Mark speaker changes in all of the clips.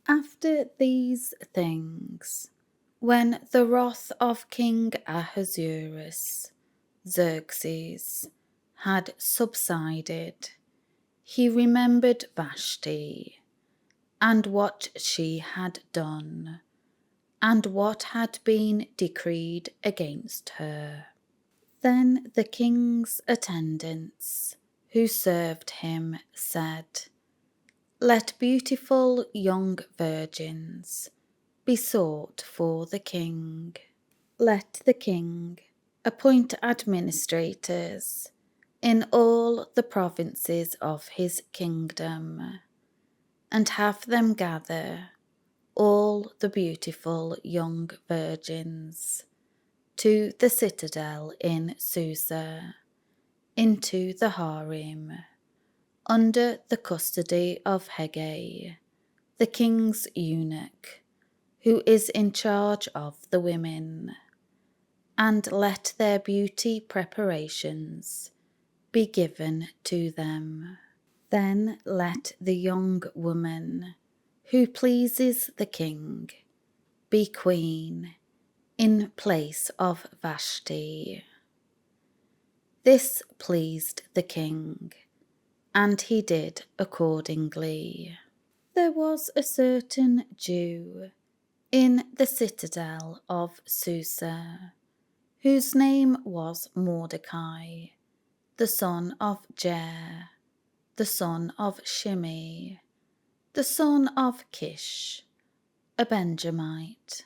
Speaker 1: After these things, when the wrath of King Ahasuerus, Xerxes, had subsided, he remembered Vashti, and what she had done, and what had been decreed against her. Then the king's attendants, who served him, said, "Let beautiful young virgins be sought for the king. Let the king appoint administrators in all the provinces of his kingdom, and have them gather all the beautiful young virgins to the citadel in Susa, into the harem, under the custody of Hegai, the king's eunuch, who is in charge of the women, and let their beauty preparations be given to them. Then let the young woman who pleases the king be queen in place of Vashti." This pleased the king, and he did accordingly. There was a certain Jew in the citadel of Susa, whose name was Mordecai, the son of Jair, the son of Shimei, the son of Kish, a Benjamite,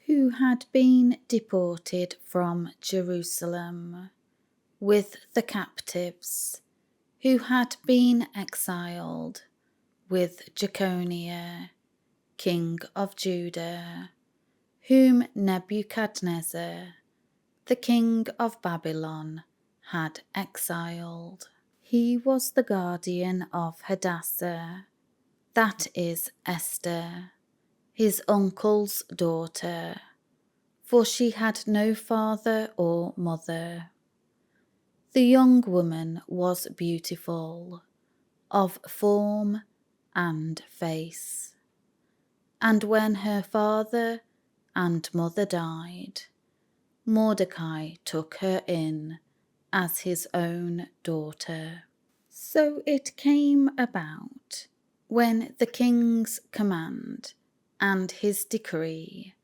Speaker 1: who had been deported from Jerusalem with the captives, who had been exiled with Jeconiah, king of Judah, whom Nebuchadnezzar, the king of Babylon, had exiled. He was the guardian of Hadassah, that is Esther, his uncle's daughter, for she had no father or mother. The young woman was beautiful, of form and face. And when her father and mother died, Mordecai took her in as his own daughter. So it came about, when the king's command and his decree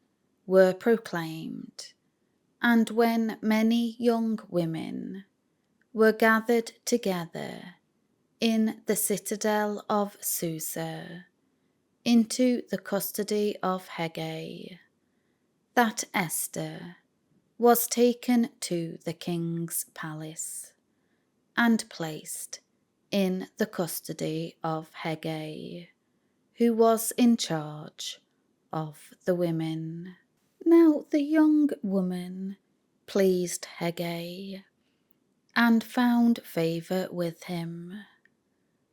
Speaker 1: were proclaimed, and when many young women were gathered together in the citadel of Susa, into the custody of Hegai, that Esther was taken to the king's palace, and placed in the custody of Hegai, who was in charge of the women. Now the young woman pleased Hegai, and found favour with him.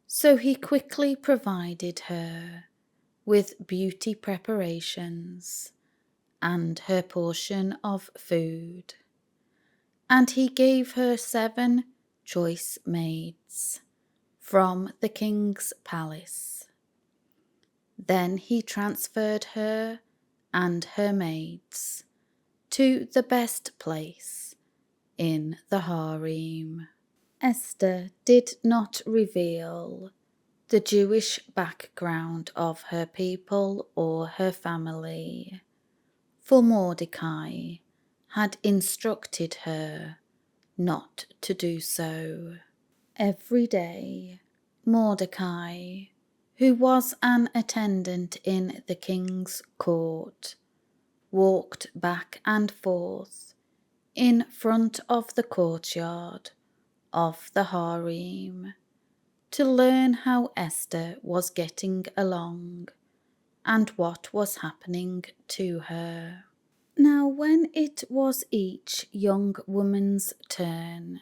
Speaker 1: So he quickly provided her with beauty preparations and her portion of food. And he gave her 7 choice maids from the king's palace. Then he transferred her and her maids to the best place in the harem. Esther did not reveal the Jewish background of her people or her family, for Mordecai had instructed her not to do so. Every day, Mordecai, who was an attendant in the king's court, walked back and forth in front of the courtyard of the harem to learn how Esther was getting along and what was happening to her. Now when it was each young woman's turn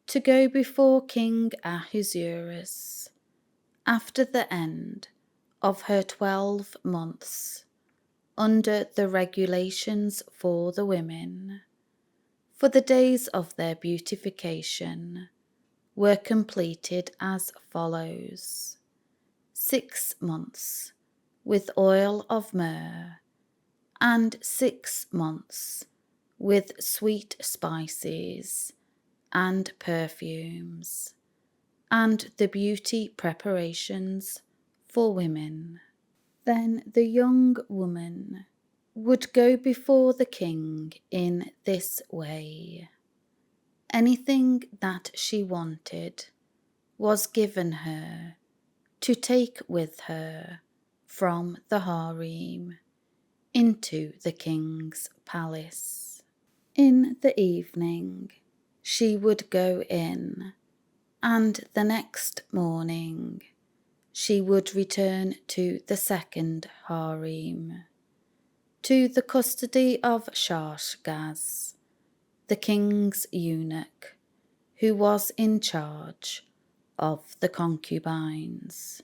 Speaker 1: to go before King Ahasuerus, after the end of her 12 months, under the regulations for the women, for the days of their beautification were completed as follows: 6 months with oil of myrrh, and 6 months with sweet spices and perfumes, and the beauty preparations for women. Then the young woman would go before the king in this way. Anything that she wanted was given her to take with her from the harem into the king's palace. In the evening she would go in, and the next morning she would return to the second harem, to the custody of Shashgaz, the king's eunuch, who was in charge of the concubines.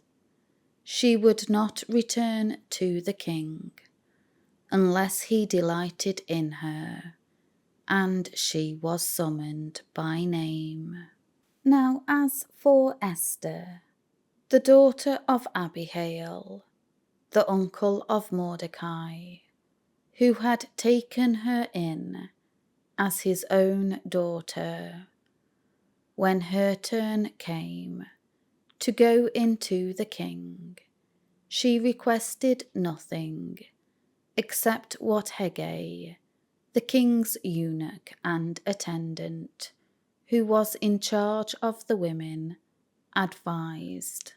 Speaker 1: She would not return to the king unless he delighted in her, and she was summoned by name. Now as for Esther, the daughter of Abihail, the uncle of Mordecai, who had taken her in as his own daughter, when her turn came to go into the king, she requested nothing except what Hegai, the king's eunuch and attendant, who was in charge of the women, advised.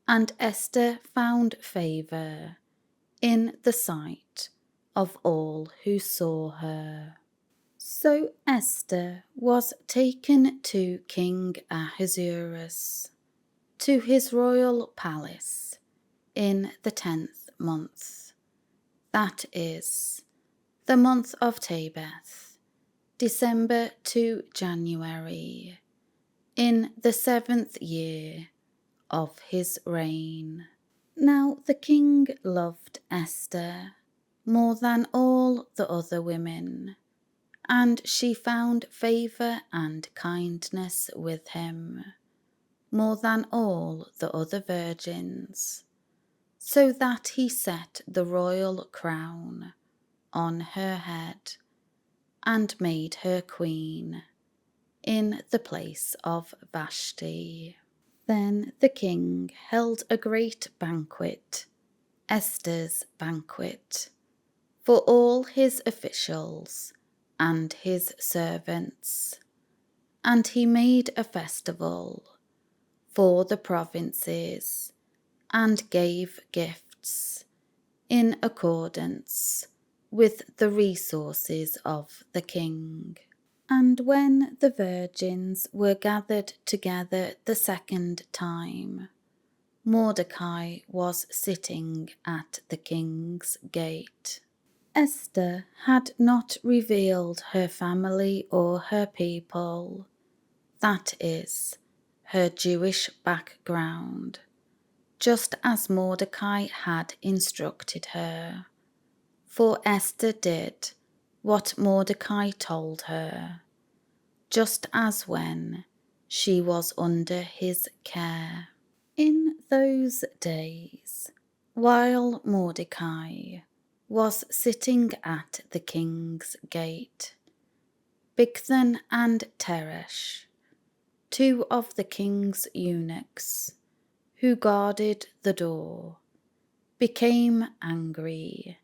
Speaker 1: And Esther found favour in the sight of all who saw her. So Esther was taken to King Ahasuerus, to his royal palace, in the 10th month, that is, the month of Tebeth, December to January, in the 7th year of his reign. Now the king loved Esther more than all the other women, and she found favour and kindness with him more than all the other virgins, so that he set the royal crown on her head and made her queen in the place of Vashti. Then the king held a great banquet, Esther's banquet, for all his officials and his servants, and he made a festival for the provinces and gave gifts in accordance with the resources of the king. And when the virgins were gathered together the second time, Mordecai was sitting at the king's gate. Esther had not revealed her family or her people, that is, her Jewish background, just as Mordecai had instructed her, for Esther did what Mordecai told her, just as when she was under his care. In those days, while Mordecai was sitting at the king's gate, Bigthan and Teresh, 2 of the king's eunuchs, who guarded the door, became angry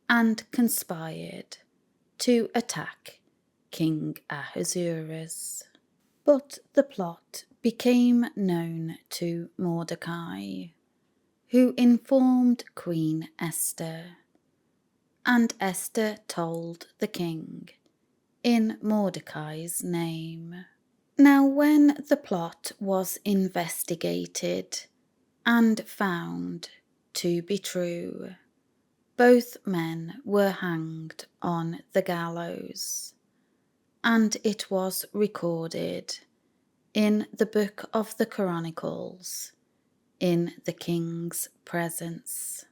Speaker 1: and conspired to attack King Ahasuerus. But the plot became known to Mordecai, who informed Queen Esther, and Esther told the king in Mordecai's name. Now when the plot was investigated and found to be true, both men were hanged on the gallows, and it was recorded in the book of the Chronicles in the king's presence.